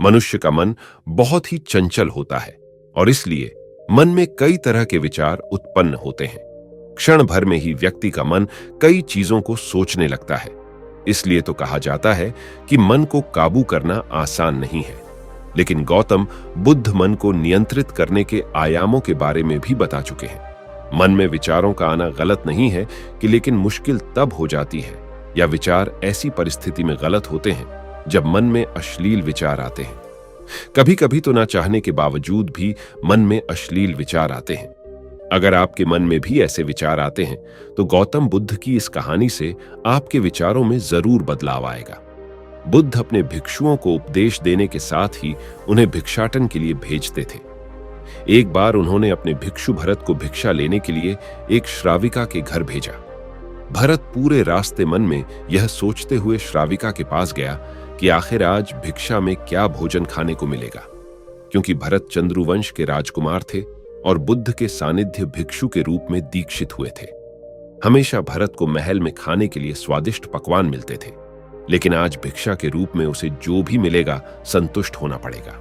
मनुष्य का मन बहुत ही चंचल होता है और इसलिए मन में कई तरह के विचार उत्पन्न होते हैं। क्षण भर में ही व्यक्ति का मन कई चीजों को सोचने लगता है। इसलिए तो कहा जाता है कि मन को काबू करना आसान नहीं है। लेकिन गौतम बुद्ध मन को नियंत्रित करने के आयामों के बारे में भी बता चुके हैं। मन में विचारों का आना गलत नहीं है कि लेकिन मुश्किल तब हो जाती है या विचार ऐसी परिस्थिति में गलत होते हैं जब मन में अश्लील विचार आते हैं। कभी कभी तो ना चाहने के बावजूद भी मन में अश्लील विचार आते हैं। अगर आपके मन में भी ऐसे विचार आते हैं तो गौतम बुद्ध की इस कहानी से आपके विचारों में जरूर बदलाव आएगा। बुद्ध अपने भिक्षुओं को उपदेश देने के साथ ही उन्हें भिक्षाटन के लिए भेजते थे। एक बार उन्होंने अपने भिक्षु भरत को भिक्षा लेने के लिए एक श्राविका के घर भेजा। भरत पूरे रास्ते मन में यह सोचते हुए श्राविका के पास गया कि आखिर आज भिक्षा में क्या भोजन खाने को मिलेगा, क्योंकि भरत चंद्रुवंश के राजकुमार थे और बुद्ध के सानिध्य भिक्षु के रूप में दीक्षित हुए थे। हमेशा भरत को महल में खाने के लिए स्वादिष्ट पकवान मिलते थे, लेकिन आज भिक्षा के रूप में उसे जो भी मिलेगा संतुष्ट होना पड़ेगा।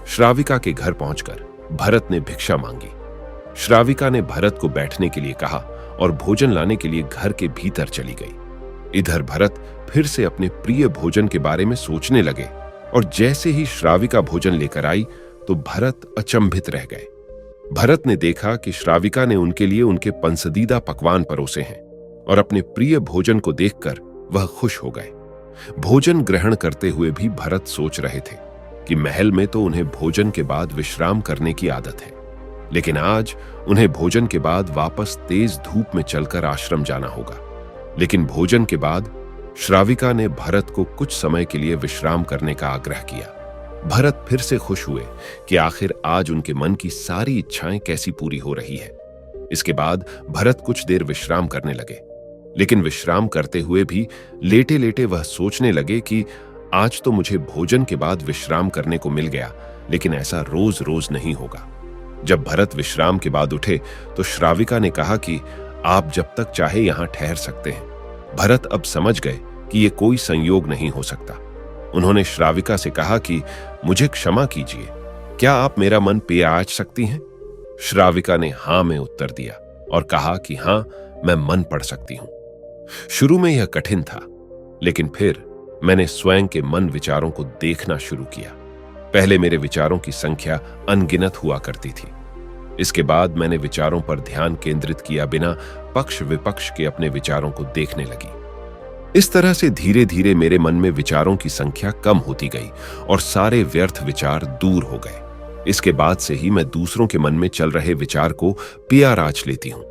श्राविका के घर पहुंचकर भरत ने भिक्षा मांगी। श्राविका ने भरत को बैठने के लिए कहा और भोजन लाने के लिए घर के भीतर चली गई। इधर भरत फिर से अपने प्रिय भोजन के बारे में सोचने लगे और जैसे ही श्राविका भोजन लेकर आई तो भरत अचंभित रह गए। भरत ने देखा कि श्राविका ने उनके लिए उनके पसंदीदा पकवान परोसे हैं और अपने प्रिय भोजन को देखकर वह खुश हो गए। भोजन ग्रहण करते हुए भी भरत सोच रहे थे कि महल में तो उन्हें भोजन के बाद विश्राम करने की आदत है, लेकिन आज उन्हें भोजन के बाद वापस तेज धूप में चलकर आश्रम जाना होगा। लेकिन भोजन के बाद श्राविका ने भरत को कुछ समय के लिए विश्राम करने का आग्रह किया। भरत फिर से खुश हुए कि आखिर आज उनके मन की सारी इच्छाएं कैसी पूरी हो रही है। इसके बाद भरत कुछ देर विश्राम करने लगे, लेकिन विश्राम करते हुए भी लेटे लेटे वह सोचने लगे कि आज तो मुझे भोजन के बाद विश्राम करने को मिल गया, लेकिन ऐसा रोज रोज नहीं होगा। जब भरत विश्राम के बाद उठे तो श्राविका ने कहा कि आप जब तक चाहे यहां ठहर सकते हैं। भरत अब समझ गए कि ये कोई संयोग नहीं हो सकता। उन्होंने श्राविका से कहा कि मुझे क्षमा कीजिए, क्या आप मेरा मन पे आच सकती हैं? श्राविका ने हां में उत्तर दिया और कहा कि हां, मैं मन पढ़ सकती हूं। शुरू में यह कठिन था, लेकिन फिर मैंने स्वयं के मन विचारों को देखना शुरू किया। पहले मेरे विचारों की संख्या अनगिनत हुआ करती थी। इसके बाद मैंने विचारों पर ध्यान केंद्रित किया बिना पक्ष विपक्ष के अपने विचारों को देखने लगी। इस तरह से धीरे धीरे मेरे मन में विचारों की संख्या कम होती गई और सारे व्यर्थ विचार दूर हो गए। इसके बाद से ही मैं दूसरों के मन में चल रहे विचार को पिया राच लेती हूं।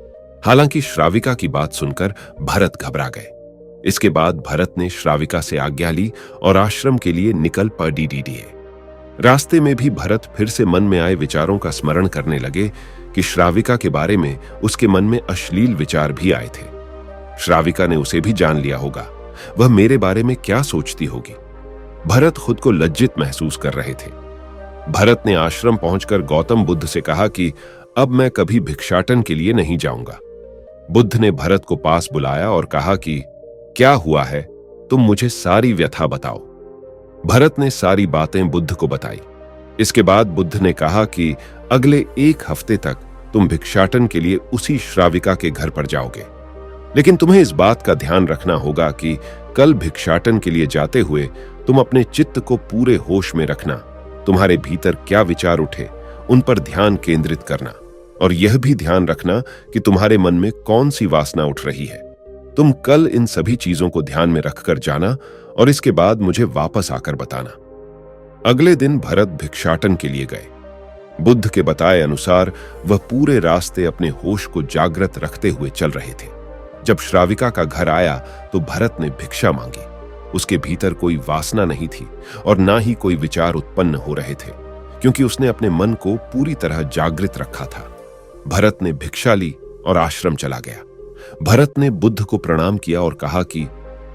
हालांकि श्राविका की बात सुनकर भरत घबरा गए। इसके बाद भरत ने श्राविका से आज्ञा ली और आश्रम के लिए निकल पड़ी। रास्ते में भी भरत फिर से मन में आए विचारों का स्मरण करने लगे कि श्राविका के बारे में उसके मन में अश्लील विचार भी आए थे। श्राविका ने उसे भी जान लिया होगा, वह मेरे बारे में क्या सोचती होगी। भरत खुद को लज्जित महसूस कर रहे थे। भरत ने आश्रम पहुंचकर गौतम बुद्ध से कहा कि अब मैं कभी भिक्षाटन के लिए नहीं जाऊंगा। बुद्ध ने भरत को पास बुलाया और कहा कि क्या हुआ है, तुम मुझे सारी व्यथा बताओ। भरत ने सारी बातें बुद्ध को बताई। इसके बाद बुद्ध ने कहा कि अगले 1 हफ्ते तक तुम भिक्षाटन के लिए उसी श्राविका के घर पर जाओगे, लेकिन तुम्हें इस बात का ध्यान रखना होगा कि कल भिक्षाटन के लिए जाते हुए तुम अपने चित्त को पूरे होश में रखना। तुम्हारे भीतर क्या विचार उठे उन पर ध्यान केंद्रित करना, और यह भी ध्यान रखना कि तुम्हारे मन में कौन सी वासना उठ रही है। तुम कल इन सभी चीजों को ध्यान में रखकर जाना और इसके बाद मुझे वापस आकर बताना। अगले दिन भरत भिक्षाटन के लिए गए। बुद्ध के बताए अनुसार वह पूरे रास्ते अपने होश को जागृत रखते हुए चल रहे थे। जब श्राविका का घर आया तो भरत ने भिक्षा मांगी। उसके भीतर कोई वासना नहीं थी और ना ही कोई विचार उत्पन्न हो रहे थे, क्योंकि उसने अपने मन को पूरी तरह जागृत रखा था। भरत ने भिक्षा ली और आश्रम चला गया। भरत ने बुद्ध को प्रणाम किया और कहा कि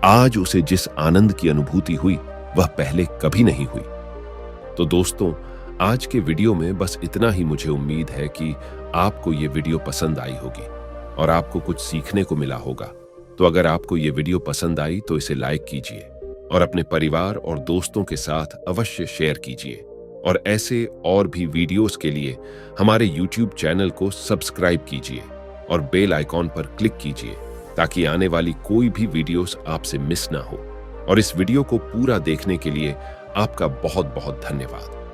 आज उसे जिस आनंद की अनुभूति हुई वह पहले कभी नहीं हुई। तो दोस्तों, आज के वीडियो में बस इतना ही। मुझे उम्मीद है कि आपको ये वीडियो पसंद आई होगी और आपको कुछ सीखने को मिला होगा। तो अगर आपको ये वीडियो पसंद आई तो इसे लाइक कीजिए और अपने परिवार और दोस्तों के साथ अवश्य शेयर कीजिए। और ऐसे और भी वीडियोस के लिए हमारे YouTube चैनल को सब्सक्राइब कीजिए और बेल आइकॉन पर क्लिक कीजिए ताकि आने वाली कोई भी वीडियोस आपसे मिस ना हो। और इस वीडियो को पूरा देखने के लिए आपका बहुत बहुत धन्यवाद।